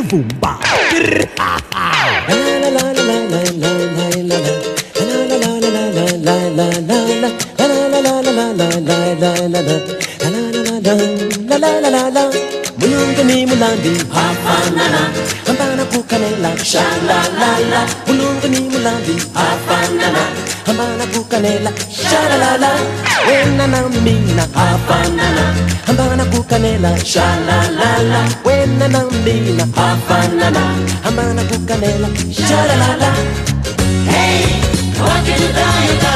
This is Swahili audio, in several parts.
boom ba. La la la la la la la la la. La la la la la la la la la. La la la la la la la la la la. La la la la la. Mulungu ni mulandi hafanana. Hambana Kukarella sha la la la. Mulungu ni mulandi hafanana. Hambana Kukarella sha la la la. Wena na mina hafanana. Hambana Kukarella sha la la la. Wena na mina hafanana. Hambana Kukarella sha la la la. Hey, wakidayuda,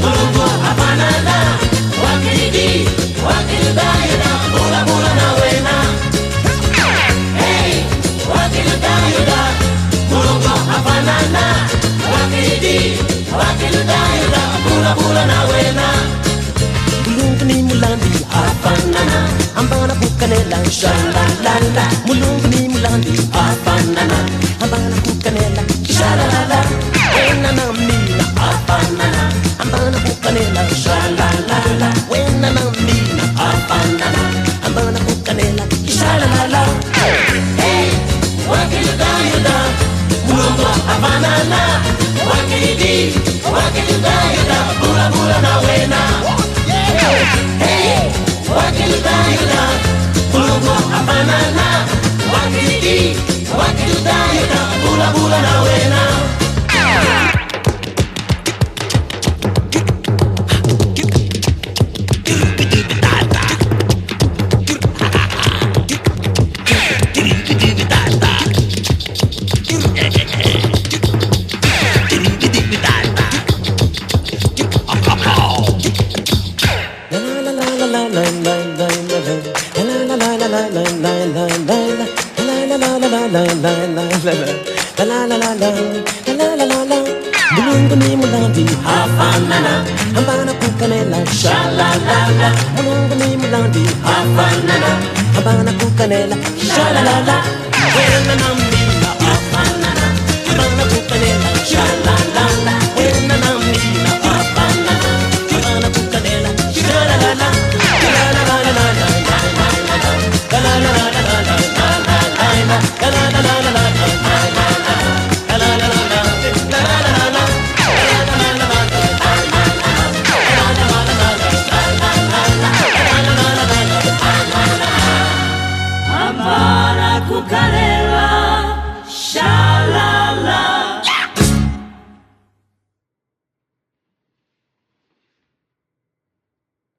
mulungu hafanana. Wakidi, wakidayuda, mula mula na wena. Hey, wakidayuda, mulungu hafanana. Wakidi, wakidayuda, mula mula na wena. Mulungu ni mulandi hafanana. Hambana Kukarella sha la la la. Mulungu ni mulandi hafanana. Hambana Kukarella sha la la la. Wena na mina hafanana. Hambana Kukarella sha la la la. Wena na mina hafanana. Hambana Kukarella sha la la la. Hey, wakidayuda, mulungu hafanana. Wakidi, wakidayuda, mula mula na wena. Hey, wakidayuda, mulungu hafanana. Wakidi, wakidayuda, mula mula na wena. Mulungu ni mulandi hafanana. Hambana Kukarella sha la la la. Mulungu ni mulandi hafanana. Hambana Kukarella sha la la la. Wena na mina hafanana. Hambana Kukarella sha la la la. Wena na mina hafanana. Hambana Kukarella sha la la la. La la la la la la la la la. La la la la la la la la la la. La la la la la la la la la. Hambana Kukarella.